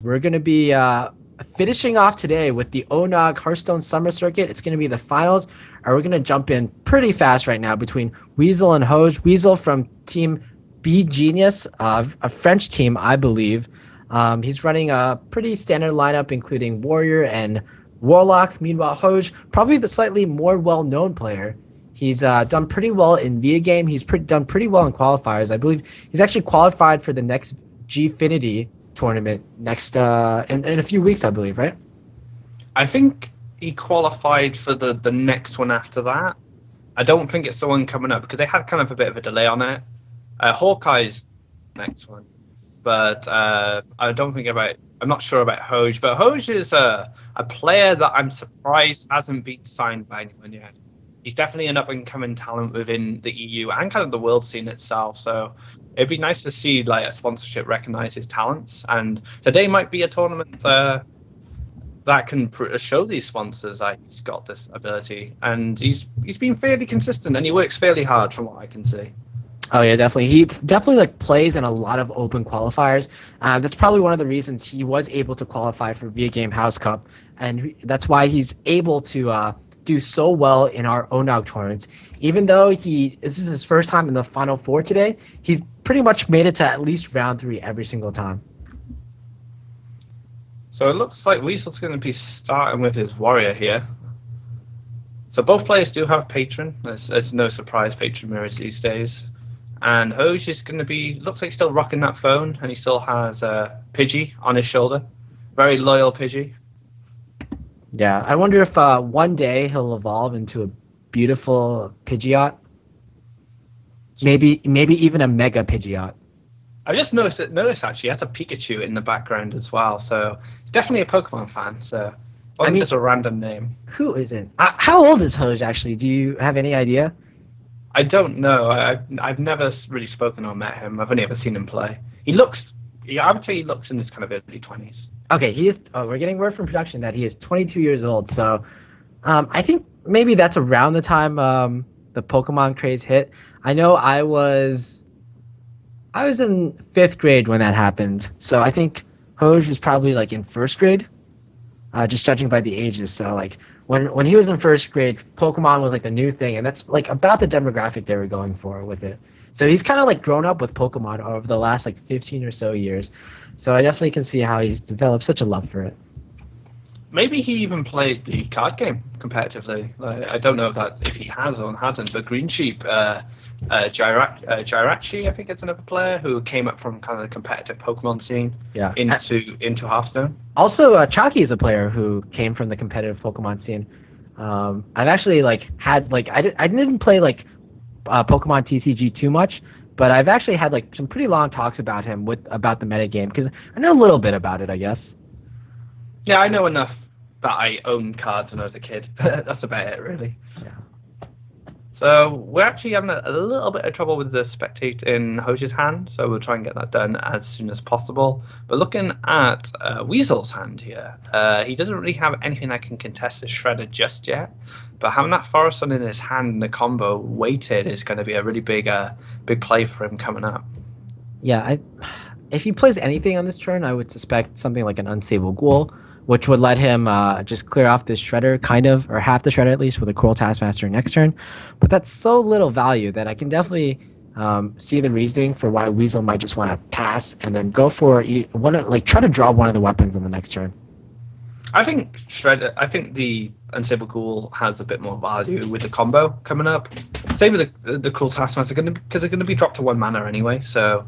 We're going to be finishing off today with the ONOG Hearthstone Summer Circuit. It's going to be the finals, and we're going to jump in pretty fast right now between Weasel and Hoj. Weasel from Team B Genius, a French team, I believe. He's running a pretty standard lineup, including Warrior and Warlock. Meanwhile, Hoj, probably the slightly more well-known player. He's done pretty well in Via game. He's done pretty well in qualifiers. I believe he's actually qualified for the next Gfinity tournament next in a few weeks, I believe, right? I think he qualified for the next one after that. I don't think it's the one coming up because they had kind of a bit of a delay on it. Hawkeye's next one, but I don't think I'm not sure about Hoj, but Hoj is a player that I'm surprised hasn't been signed by anyone yet. He's definitely an up-and-coming talent within the EU and kind of the world scene itself. So it'd be nice to see like a sponsorship recognize his talents. And today might be a tournament that can show these sponsors that he's got this ability. And he's been fairly consistent and he works fairly hard from what I can see. Oh yeah, definitely. He definitely plays in a lot of open qualifiers. That's probably one of the reasons he was able to qualify for Via Game House Cup, and that's why he's able to do so well in our ONOG tournaments. Even though this is his first time in the Final Four today, he's pretty much made it to at least round 3 every single time. So it looks like Weasel's going to be starting with his Warrior here. So both players do have Patron. There's no surprise Patron mirrors these days. And Hoj is going to be, looks like he's still rocking that phone, and he still has Pidgey on his shoulder. Very loyal Pidgey. Yeah, I wonder if one day he'll evolve into a beautiful Pidgeot. Maybe even a Mega Pidgeot. I just noticed actually he has a Pikachu in the background as well, so he's definitely a Pokemon fan. So wasn't just a random name. Who isn't? How old is Hoj actually? Do you have any idea? I don't know. I've never really spoken or met him. I've only ever seen him play. I would say he looks in his kind of early 20s. Okay, he is. We're getting word from production that he is 22 years old. So, I think maybe that's around the time the Pokemon craze hit. I know I was in 5th grade when that happened. So I think Hoj was probably like in 1st grade, just judging by the ages. So like when he was in 1st grade, Pokemon was like the new thing, and that's like about the demographic they were going for with it. So he's kind of like grown up with Pokemon over the last like 15 or so years. So I definitely can see how he's developed such a love for it. Maybe he even played the card game competitively. I don't know if he has or hasn't, but Green Sheep, Jirachi, I think it's another player who came up from kind of the competitive Pokemon scene into Hearthstone. Also, Chalky is a player who came from the competitive Pokemon scene. I've actually I didn't play Pokemon TCG too much, but I've actually had some pretty long talks about him about the metagame because I know a little bit about it, I guess. Yeah, I know enough that I owned cards when I was a kid. That's about it, really. Yeah. So we're actually having a little bit of trouble with the spectate in Hoj's hand, so we'll try and get that done as soon as possible. But looking at Weasel's hand here, he doesn't really have anything that can contest the Shredder just yet. But having that Forest Sun in his hand and the combo weighted is going to be a really big play for him coming up. Yeah, if he plays anything on this turn, I would suspect something like an Unstable Ghoul, which would let him just clear off this Shredder, kind of, or half the Shredder at least, with a Cruel Taskmaster next turn. But that's so little value that I can definitely see the reasoning for why Weasel might just want to pass and then go for try to draw one of the weapons on the next turn. I think the Unstable Ghoul has a bit more value with the combo coming up. Same with the Cruel Taskmaster, because they're going to be dropped to 1 mana anyway, so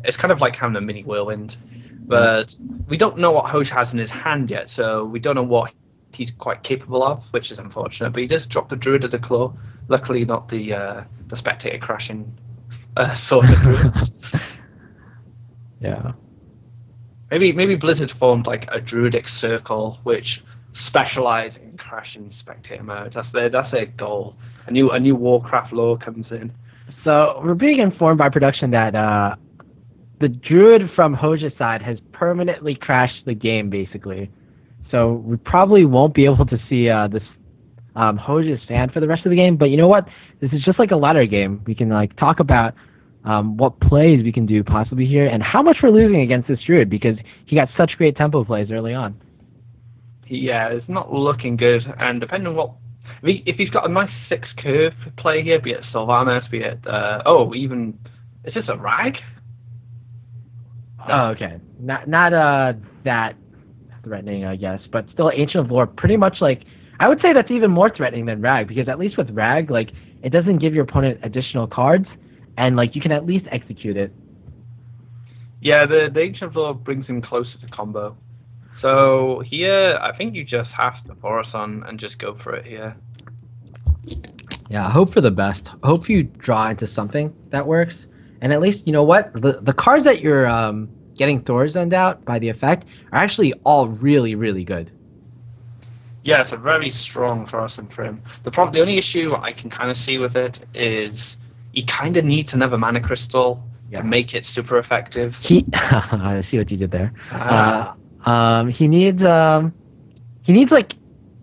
it's kind of like having a mini Whirlwind. But we don't know what Hoj has in his hand yet, so we don't know what he's quite capable of, which is unfortunate. But he does drop the Druid of the Claw. Luckily, not the Spectator crashing sort of druids. Yeah. Maybe Blizzard formed like a Druidic circle which specialize in crashing Spectator mode. That's their goal. A new Warcraft lore comes in. So we're being informed by production that the Druid from Hoj's side has permanently crashed the game, basically. So we probably won't be able to see this Hoj's fan for the rest of the game. But you know what? This is just like a ladder game. We can talk about what plays we can do possibly here, and how much we're losing against this Druid because he got such great tempo plays early on. Yeah, it's not looking good, and depending on what if he's got a nice 6 curve play here, be it Sylvanas, be it even is this a rag? Oh, okay. Not that threatening, I guess, but still Ancient of Lore pretty much like I would say that's even more threatening than Rag because at least with Rag, like it doesn't give your opponent additional cards, and like you can at least execute it. Yeah, the Ancient of Lore brings him closer to combo. So here, I think you just have to force on and just go for it here. Yeah, hope for the best. Hope you draw into something that works. And at least, you know what? The cards that you're getting Thorzend out by the effect are actually all really, really good. Yeah, it's a very strong Thorazine for him. The only issue I can kind of see with it is he kind of needs another mana crystal to make it super effective. I see what you did there. He needs like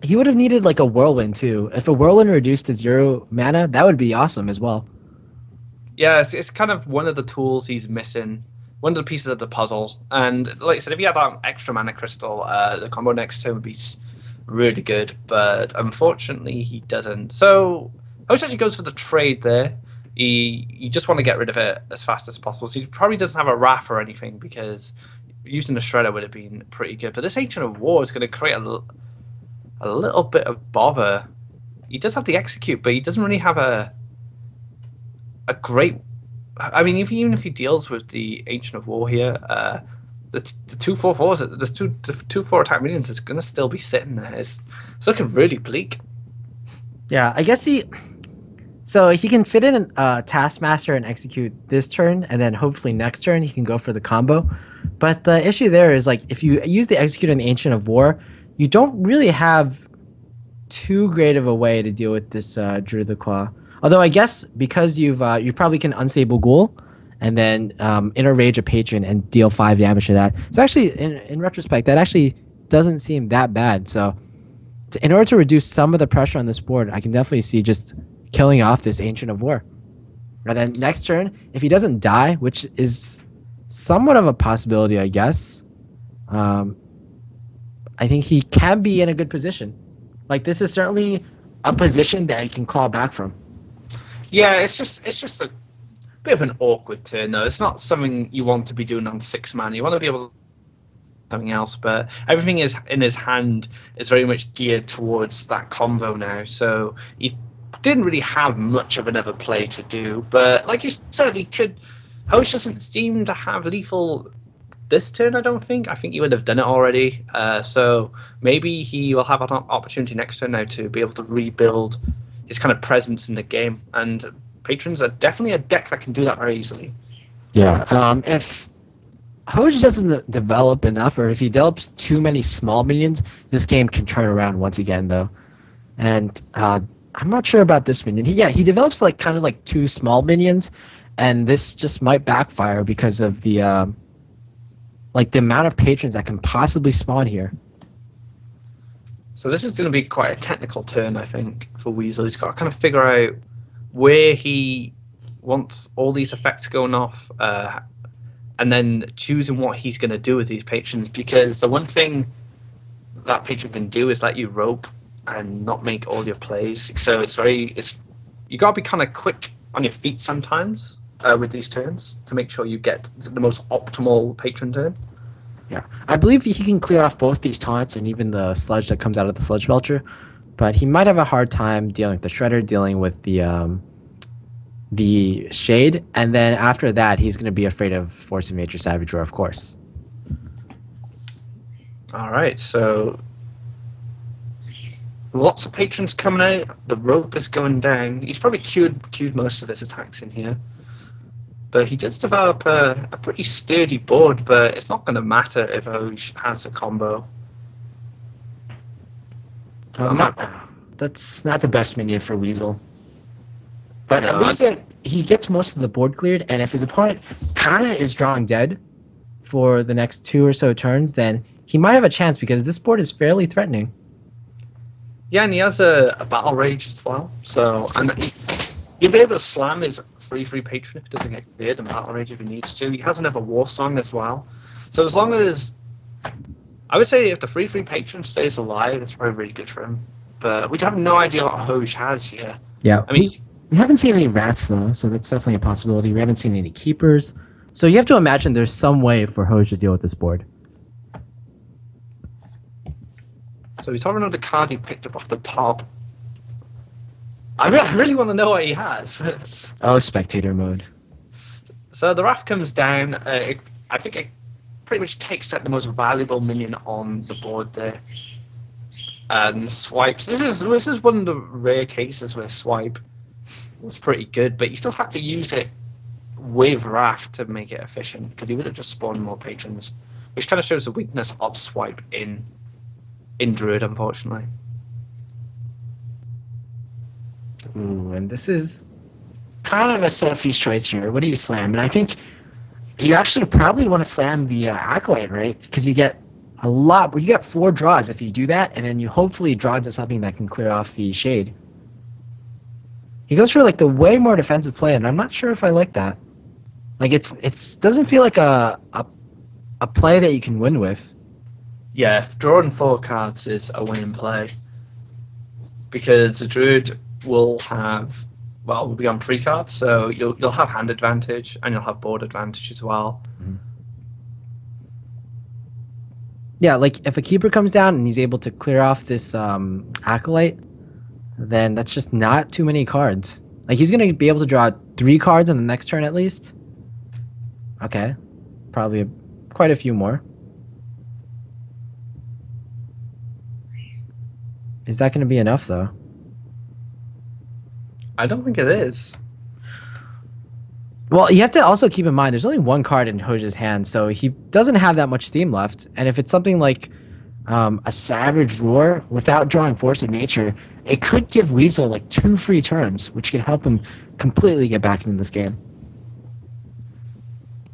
he would have needed like a whirlwind too. If a whirlwind reduced to 0 mana, that would be awesome as well. Yeah, it's kind of one of the tools he's missing, one of the pieces of the puzzle. And like I said, if he had that extra mana crystal, the combo next to him would be really good. But unfortunately, he doesn't. So Hosh actually goes for the trade there. You just want to get rid of it as fast as possible. So he probably doesn't have a Wrath or anything because using the Shredder would have been pretty good. But this Ancient of War is going to create a little bit of bother. He does have the Execute, but he doesn't really have a great. I mean, even if he deals with the Ancient of War here, the 2/4/4s, the 2/4 attack minions is going to still be sitting there. It's looking really bleak. Yeah, I guess so he can fit in Taskmaster and execute this turn, and then hopefully next turn he can go for the combo. But the issue there is like if you use the Execute in the Ancient of War, you don't really have too great of a way to deal with this Druid the Claw. Although I guess because you probably can Unstable Ghoul and then Inner Rage a Patron and deal 5 damage to that. So actually, in retrospect, that actually doesn't seem that bad. So in order to reduce some of the pressure on this board, I can definitely see just killing off this Ancient of War. And then next turn, if he doesn't die, which is somewhat of a possibility, I guess, I think he can be in a good position. Like this is certainly a position that he can claw back from. Yeah, it's just a bit of an awkward turn though. It's not something you want to be doing on 6 mana. You want to be able to do something else, but everything is in his hand is very much geared towards that combo now. So he didn't really have much of another play to do. But like you said, he could. Hosh doesn't seem to have lethal this turn, I don't think. I think he would have done it already. So maybe he will have an opportunity next turn now to be able to rebuild his kind of presence in the game. And Patrons are definitely a deck that can do that very easily. Yeah. If Hosh doesn't develop enough, or if he develops too many small minions, this game can turn around once again, though. And I'm not sure about this minion. He develops like kind of like 2 small minions, and this just might backfire because of the like the amount of patrons that can possibly spawn here. So this is going to be quite a technical turn, I think, for Weasel. He's got to kind of figure out where he wants all these effects going off, and then choosing what he's going to do with these patrons. Because the one thing that patron can do is let you rope and not make all your plays. So you got to be kind of quick on your feet sometimes with these turns to make sure you get the most optimal patron turn. Yeah, I believe he can clear off both these taunts and even the sludge that comes out of the Sludge Belcher, but he might have a hard time dealing with the Shredder, dealing with the Shade, and then after that, he's going to be afraid of Force of Nature Savagery, of course. All right, so lots of patrons coming out. The rope is going down. He's probably queued most of his attacks in here. But he does develop a pretty sturdy board, but it's not going to matter if Hosh has a combo. That's not the best minion for Weasel. But at least he gets most of the board cleared, and if his opponent kind of is drawing dead for the next 2 or so turns, then he might have a chance because this board is fairly threatening. Yeah, and he has a Battle Rage as well. So, and he'll be able to slam his free patron if it doesn't get cleared and battle rage if he needs to. He has another war song as well. So as long as I would say if the free patron stays alive, it's probably really good for him. But we have no idea what Hoj has here. Yeah, I mean, we haven't seen any rats though, so that's definitely a possibility. We haven't seen any keepers, so you have to imagine there's some way for Hoj to deal with this board. so he's having another card he picked up off the top. I really want to know what he has. Oh, spectator mode. So the Wrath comes down. I think it pretty much takes out the most valuable minion on the board there. And swipes. This is one of the rare cases where swipe was pretty good, but you still have to use it with Wrath to make it efficient, because he would have just spawned more patrons, which kind of shows the weakness of swipe in Druid, unfortunately. Ooh, and this is kind of a Sophie's choice here. What do you slam? And I think you actually probably want to slam the Acolyte, right? Because you get a lot, but you get 4 draws if you do that, and then you hopefully draw into something that can clear off the shade. He goes for like the way more defensive play, and I'm not sure if I like that. Like it's doesn't feel like a play that you can win with. Yeah, drawing 4 cards is a winning play, because the Druid will be on 3 cards, so you'll have hand advantage and you'll have board advantage as well. Mm-hmm. Yeah, like if a keeper comes down and he's able to clear off this Acolyte, then that's just not too many cards. Like he's gonna be able to draw 3 cards on the next turn at least. Okay, probably quite a few more. Is that gonna be enough though? I don't think it is. Well, you have to also keep in mind there's only 1 card in Hoj's hand, so he doesn't have that much steam left. And if it's something like a Savage Roar without drawing Force of Nature, it could give Weasel like 2 free turns, which could help him completely get back into this game.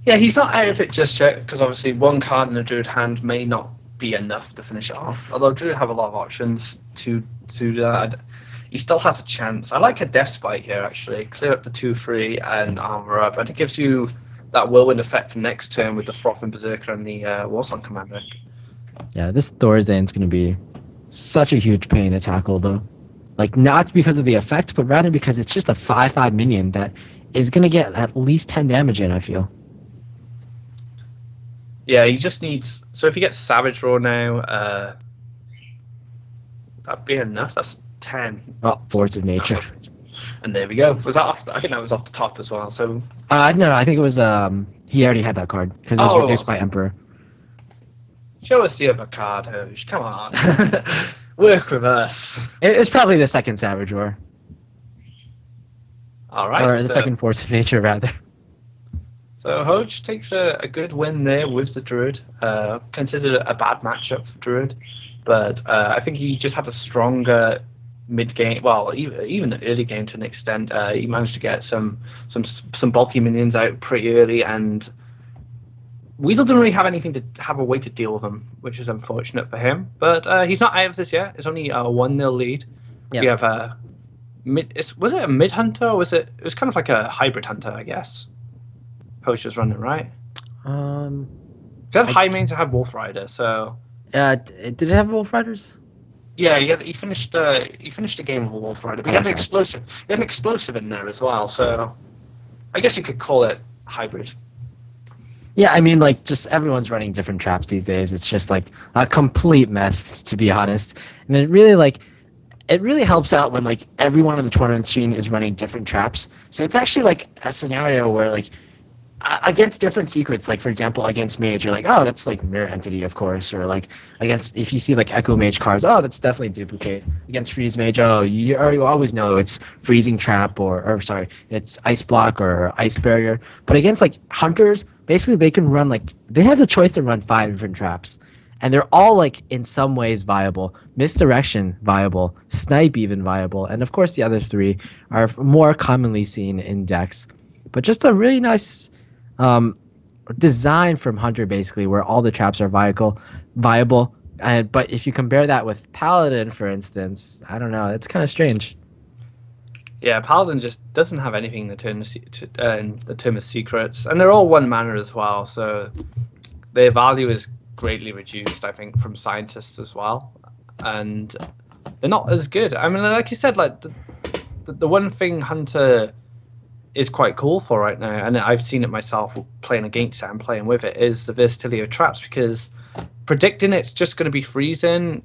Yeah, he's not out of it just yet, because obviously 1 card in the Druid hand may not be enough to finish it off. Although Druid have a lot of options to do that. He still has a chance. I like a Death Spite here, actually. Clear up the 2/3 and armor up, and it gives you that whirlwind effect for next turn with the Frothing Berserker and the Warsong Commander. Yeah, this Thorzane's going to be such a huge pain to tackle, though. Like, not because of the effect, but rather because it's just a 5/5 minion that is going to get at least 10 damage in, I feel. Yeah, he just needs... So if he gets Savage Roar now, that'd be enough. That's 10. Oh, Force of Nature. And there we go. Was that off? I think that was off the top as well. So no, I think it was he already had that card because it was reduced by Emperor. Show us the other card, Hoj. Come on. Work with us. It's probably the second Savage Roar. Alright. Or the second Force of Nature, rather. So Hoj takes a good win there with the Druid. Considered a bad matchup for Druid. But I think he just had a stronger mid-game, well, even the early game to an extent. He managed to get some bulky minions out pretty early, and Weasel didn't really have anything to have a way to deal with them, which is unfortunate for him. But he's not out of this yet. It's only a 1-0 lead. Yeah. We have a was it a mid hunter, or was it was kind of like a hybrid hunter, I guess. Hoj was running, right? That high mains have Wolf Rider, so. Did it have Wolf Riders? Yeah, he finished the game with a Wolf Rider. But he had an explosive. He had an explosive in there as well, so I guess you could call it hybrid. Yeah, I mean, like, just everyone's running different traps these days. It's just like a complete mess, to be honest. And it really helps out when like everyone on the tournament scene is running different traps. So it's actually like a scenario where like against different secrets, like for example against Mage, you're like, oh, that's like Mirror Entity, of course, or like against, if you see like Echo Mage cards, oh, that's definitely Duplicate. Against Freeze Mage, oh, you always know it's Freezing Trap or sorry, it's Ice Block or Ice Barrier. But against like Hunters, basically they can run like, they have the choice to run 5 different traps. And they're all like in some ways viable. Misdirection viable, Snipe even viable, and of course the other 3 are more commonly seen in decks. But just a really nice design from Hunter, basically, where all the traps are viable. But if you compare that with Paladin, for instance, I don't know, it's kind of strange. Yeah, Paladin just doesn't have anything in the term of secrets, and they're all one mana as well, so their value is greatly reduced, I think, from scientists as well, and they're not as good. I mean, like you said, like the one thing Hunter is quite cool for right now, and I've seen it myself playing against it and playing with it, is the versatility of traps, because predicting it's just going to be freezing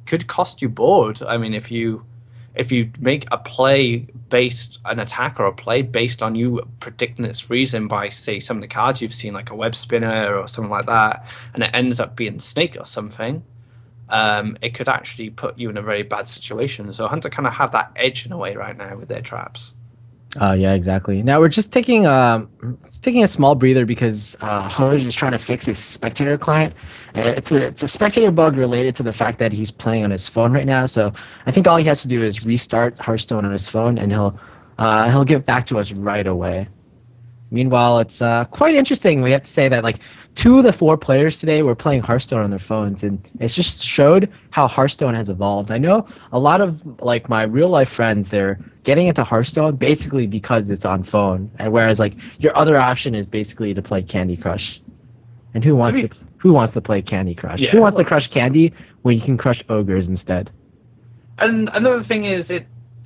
could cost you board. I mean, if you make a play based an attack or a play based on you predicting it's freezing by, say, some of the cards you've seen, like a web spinner or something like that, and it ends up being snake or something, it could actually put you in a very bad situation. So Hunter kind of have that edge in a way right now with their traps. Oh yeah, exactly. Now we're just taking a small breather because Hoj is trying to fix his spectator client. It's a spectator bug related to the fact that he's playing on his phone right now. So I think all he has to do is restart Hearthstone on his phone, and he'll get back to us right away. Meanwhile, it's quite interesting. We have to say that like 2 of the 4 players today were playing Hearthstone on their phones, and it just showed how Hearthstone has evolved. I know a lot of like my real life friends, they're getting into Hearthstone basically because it's on phone, and whereas like your other option is basically to play Candy Crush. And who wants to play Candy Crush? Yeah. Who wants to crush candy when you can crush ogres instead? And another thing is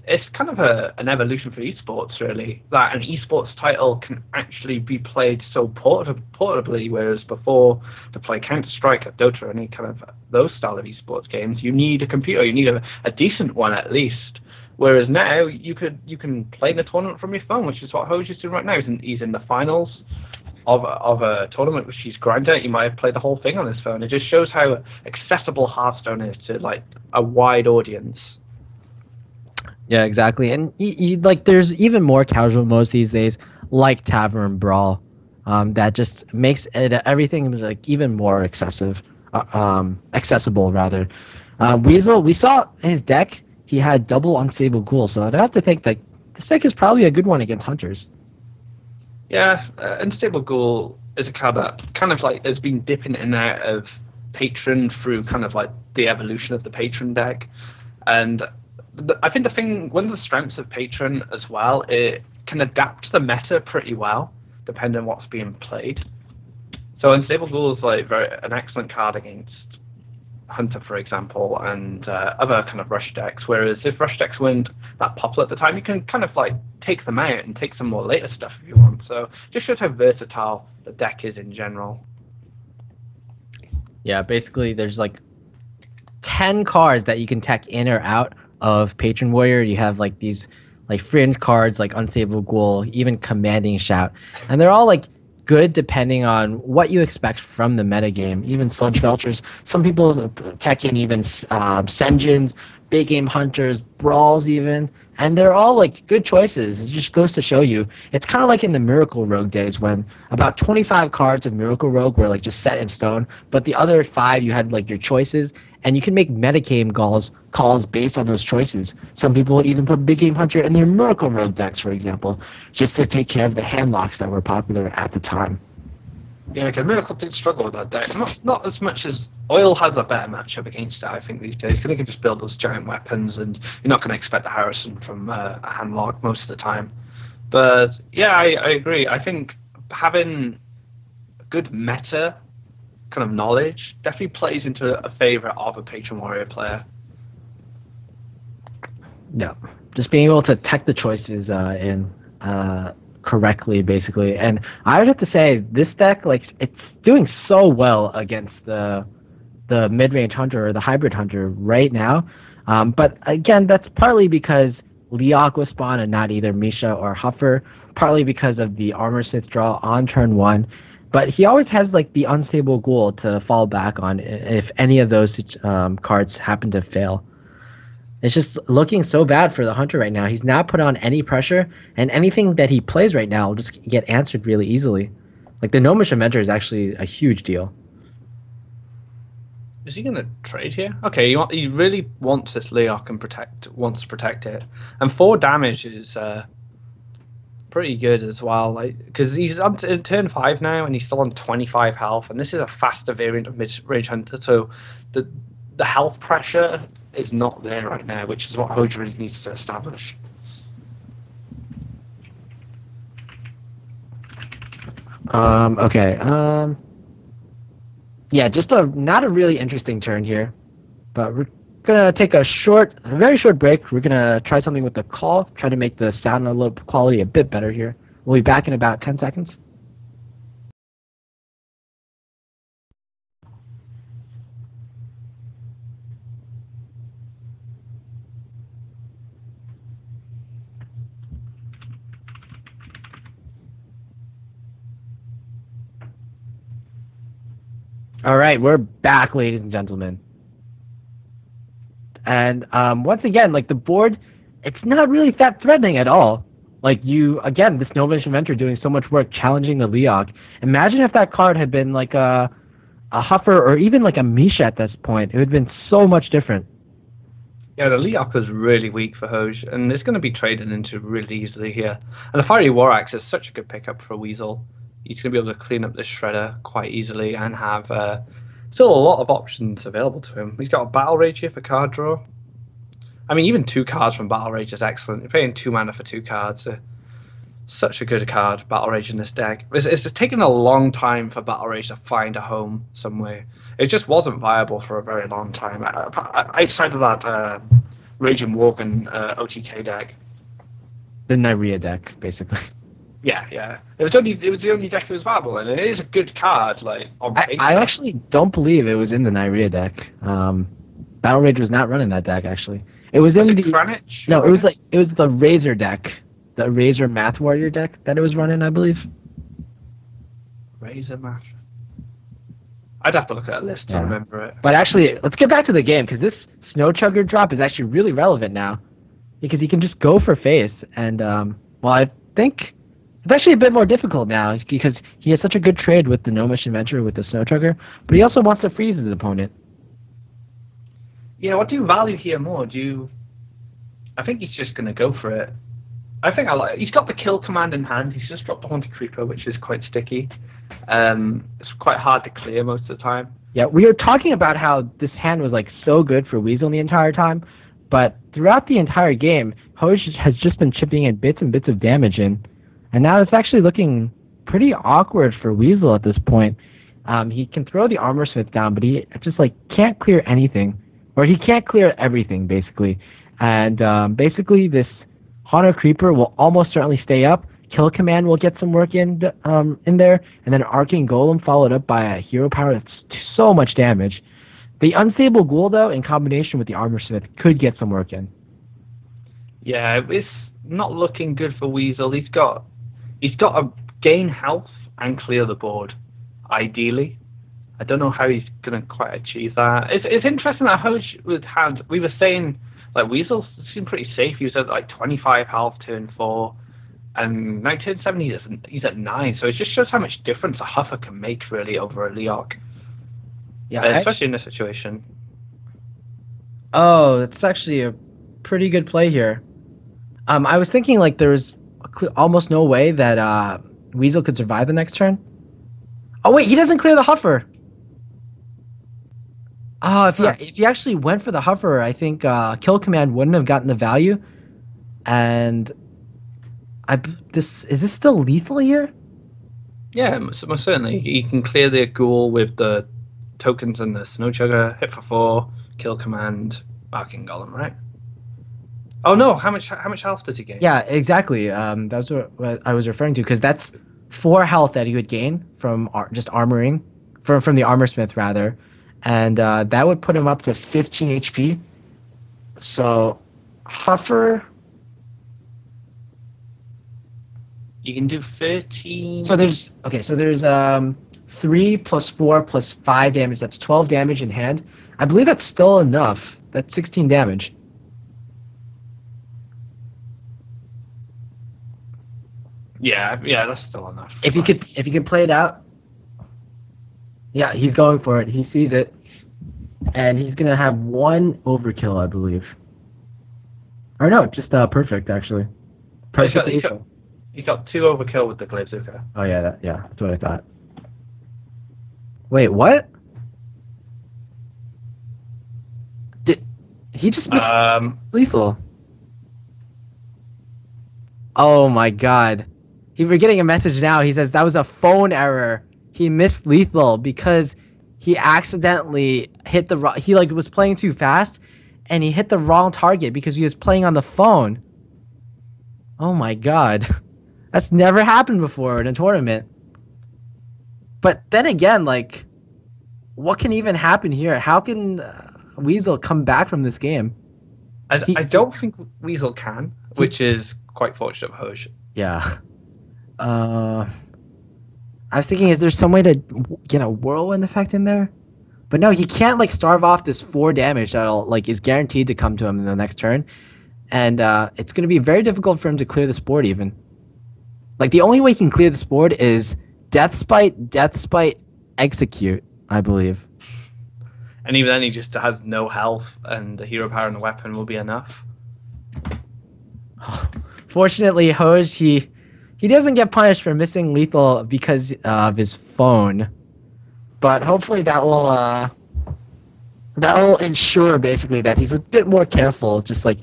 it's kind of an evolution for esports, really. That an esports title can actually be played so portably, whereas before, to play Counter-Strike or Dota or any kind of those style of esports games, you need a computer, you need a decent one at least. Whereas now, you can play in a tournament from your phone, which is what Hoj is doing right now. He's in the finals of a tournament which he's grinding at. He might have played the whole thing on his phone. It just shows how accessible Hearthstone is to like a wide audience. Yeah, exactly. And like, there's even more casual modes these days, like Tavern Brawl, that just makes everything like even more accessible rather. Weasel, we saw his deck. He had double Unstable Ghoul, so I'd have to think that this deck is probably a good one against Hunters. Yeah, Unstable Ghoul is a card that kind of like has been dipping in and out of Patron through kind of like the evolution of the Patron deck, and I think one of the strengths of Patron as well, it can adapt to the meta pretty well, depending on what's being played. So Unstable Ghoul is like an excellent card against Hunter, for example, and other kind of rush decks. Whereas if rush decks weren't that popular at the time, you can kind of like take them out and take some more later stuff if you want. So just shows how versatile the deck is in general. Yeah, basically there's like 10 cards that you can tech in or out of Patron Warrior. You have like these like fringe cards like Unstable Ghoul, even Commanding Shout, and they're all like good depending on what you expect from the metagame. Even Sludge Belchers, some people tech in even Senjins, Big Game Hunters, Brawls even, and they're all like good choices. It just goes to show you, it's kind of like in the Miracle Rogue days when about 25 cards of Miracle Rogue were like just set in stone, but the other 5 you had like your choices, and you can make metagame calls based on those choices. Some people even put Big Game Hunter in their Miracle Rogue decks, for example, just to take care of the hand locks that were popular at the time. Yeah, because Miracle did struggle with that deck. Not as much as Oil has a better matchup against it, I think, these days, because they can just build those giant weapons, and you're not going to expect the Harrison from a hand lock most of the time. But yeah, I agree. I think having good meta kind of knowledge definitely plays into a favor of a Patron Warrior player. Yeah, just being able to tech the choices in correctly, basically. And I would have to say this deck, like, it's doing so well against the mid-range hunter or the hybrid hunter right now. But again, that's partly because Lee Aqua spawn and not either Misha or Huffer, partly because of the Armor Sith draw on turn 1. But he always has like the Unstable Ghoul to fall back on if any of those cards happen to fail. It's just looking so bad for the Hunter right now. He's not put on any pressure, and anything that he plays right now will just get answered really easily. Like the Gnomish Avenger is actually a huge deal. Is he going to trade here? Okay, he really wants this Leok and wants to protect it. And 4 damage is pretty good as well, like, because he's on turn 5 now and he's still on 25 health, and this is a faster variant of mid-range hunter, so the health pressure is not there right now, which is what Hoj really needs to establish. Okay. Yeah, just not a really interesting turn here, but we're gonna take a very short break. We're gonna try something with the call, try to make the sound and a little quality a bit better here. We'll be back in about 10 seconds. All right, we're back, ladies and gentlemen. And once again, like the board, it's not really that threatening at all. Like again, this Novish Inventor doing so much work challenging the Leok. Imagine if that card had been like a Huffer or even like a Misha at this point. It would have been so much different. Yeah, the Leok was really weak for Hoj, and it's going to be traded into really easily here. And the Fiery War Axe is such a good pickup for Weasel. He's going to be able to clean up this Shredder quite easily and have still a lot of options available to him. He's got a Battle Rage here for card draw. I mean, even 2 cards from Battle Rage is excellent. You're paying 2 mana for 2 cards. Such a good card, Battle Rage in this deck. It's taken a long time for Battle Rage to find a home somewhere. It just wasn't viable for a very long time. Outside of that Raging Worgen OTK deck. The Nyria deck, basically. Yeah. It was the only deck that was viable, and it is a good card. Like I actually don't believe it was in the Nyria deck. Battle Rage was not running that deck actually. It was in the Kranich? No, it was the Razor deck, the Razor Math Warrior deck that it was running, I believe. Razor Math. I'd have to look at that list to remember it. But actually, let's get back to the game because this Snow Chugger drop is actually really relevant now, because he can just go for face, and well, I think it's actually a bit more difficult now because he has such a good trade with the Gnomish Inventor with the Snow Chugger, but he also wants to freeze his opponent. Yeah, what do you value here more? I think he's just going to go for it. He's got the kill command in hand. He's just dropped the Haunted Creeper, which is quite sticky. It's quite hard to clear most of the time. Yeah, we were talking about how this hand was like so good for Weasel the entire time, but throughout the entire game, Hoj has just been chipping in bits and bits of damage in, and now it's actually looking pretty awkward for Weasel at this point. He can throw the Armor Smith down, but he just like can't clear anything, or he can't clear everything basically. And basically, this Haunted Creeper will almost certainly stay up. Kill Command will get some work in there, and then Arcane Golem followed up by a Hero Power that's so much damage. The Unstable Ghoul, though, in combination with the Armor Smith, could get some work in. Yeah, it's not looking good for Weasel. He's got to gain health and clear the board, ideally. I don't know how he's going to quite achieve that. It's interesting that Hoj we were saying, like, Weasel seemed pretty safe. He was at like 25 health turn 4, and now turn 7 he's at 9. So it just shows how much difference a Huffer can make really over a Leok. Yeah, especially in this situation. Oh, that's actually a pretty good play here. I was thinking like there was almost no way that Weasel could survive the next turn. Oh wait, he doesn't clear the Huffer. Oh, if he actually went for the Huffer, I think Kill Command wouldn't have gotten the value. And is this still lethal here? Yeah, most certainly. He can clear the Ghoul with the tokens and the Snow Chugger, hit for 4, Kill Command, Arcane Golem, right? Oh no, how much health does he gain? Yeah, exactly. That's what I was referring to, because that's 4 health that he would gain from just armoring, from the Armor Smith rather. And that would put him up to 15 HP. So, Huffer. You can do 13. So there's 3 plus 4 plus 5 damage. That's 12 damage in hand. I believe that's still enough. That's 16 damage. Yeah, that's still enough. If you could play it out. Yeah, he's going for it. He sees it. And he's going to have 1 overkill, I believe. Or no, just perfect, actually. Perfect. He got 2 overkill with the Glazuka. Oh, yeah, that's what I thought. Wait, what? Did he just miss lethal? Oh, my God. We're getting a message now. He says that was a phone error. He missed lethal because he accidentally hit he like was playing too fast, and he hit the wrong target because he was playing on the phone. Oh my god, that's never happened before in a tournament. But then again, like, what can even happen here? How can Weasel come back from this game? I don't think Weasel can, which is quite fortunate for Hoj. Yeah. I was thinking, is there some way to get a whirlwind effect in there? But no, he can't like starve off this 4 damage that'll like is guaranteed to come to him in the next turn, and it's going to be very difficult for him to clear this board even. Like the only way he can clear this board is Death Spite, Execute, I believe. And even then, he just has no health, and the hero power and the weapon will be enough. Fortunately, Hoj, he doesn't get punished for missing lethal because of his phone, but hopefully that will ensure basically that he's a bit more careful, just like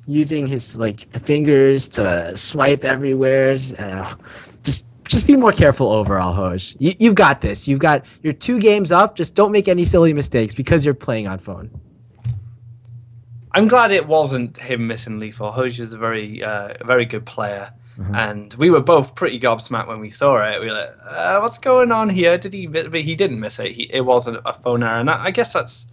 using his like fingers to swipe everywhere. Just be more careful overall, Hoj. You've got this. You're 2 games up. Just don't make any silly mistakes because you're playing on phone. I'm glad it wasn't him missing lethal. Hoj is a very good player. And we were both pretty gobsmacked when we saw it. We were like, what's going on here? Did he? But he didn't miss it. It wasn't a phone error. And I guess that's...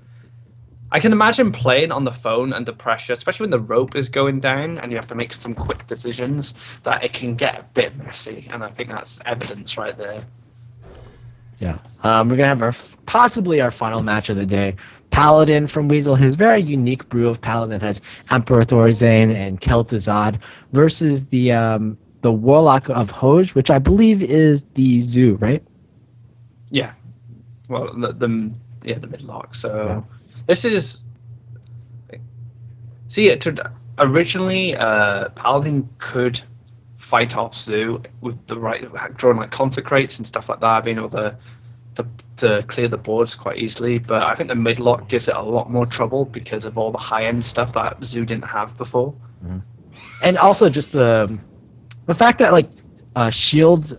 I can imagine playing on the phone under pressure, especially when the rope is going down and you have to make some quick decisions, that it can get a bit messy. And I think that's evidence right there. Yeah. We're going to have possibly our final match of the day. Paladin from Weasel, his very unique brew of Paladin has Emperor Thorzane and Kel'Thuzad versus the Warlock of Hoj, which I believe is the Zoo, right? Yeah. Well, the mid-lock. So this is... See, originally, Paladin could fight off Zoo with the right... drawing like Consecrates and stuff like that, being able to clear the boards quite easily, but I think the mid-lock gives it a lot more trouble because of all the high-end stuff that Zoo didn't have before. And also just the fact that like shielded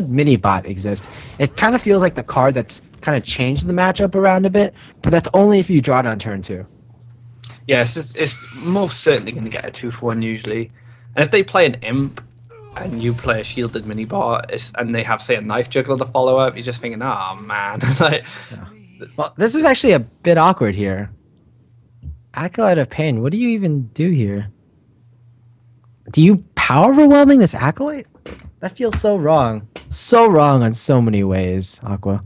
mini bot exists. It kind of feels like the card that's kind of changed the matchup around a bit, but that's only if you draw it on turn 2. Yeah, it's most certainly going to get a 2-for-1 usually, and if they play an Imp and you play a shielded mini bot, and they have, say, a knife juggler to follow up, you're just thinking, oh man. Like, well, this is actually a bit awkward here. Acolyte of Pain, what do you even do here? Do you power overwhelming this Acolyte? That feels so wrong. So wrong on so many ways, Aqua.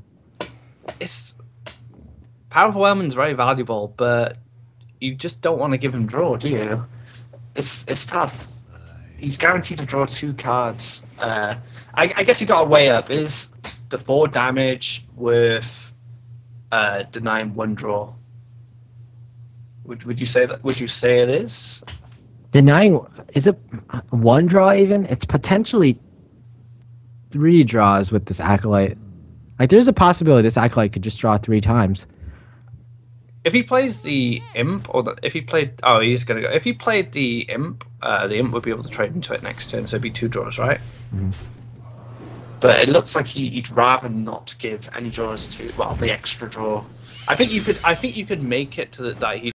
Power overwhelming is very valuable, but you just don't want to give him draw, do you? It's tough. He's guaranteed to draw 2 cards. I guess you got to weigh up. Is the 4 damage worth denying 1 draw? Would you say that? Would you say it is? Denying, is it 1 draw even? It's potentially 3 draws with this Acolyte. Like there's a possibility this Acolyte could just draw 3 times. If he plays the Imp, if he played the Imp would be able to trade into it next turn, so it'd be 2 draws, right? But it looks like he'd rather not give any draws to the extra draw. I think you could make it to that he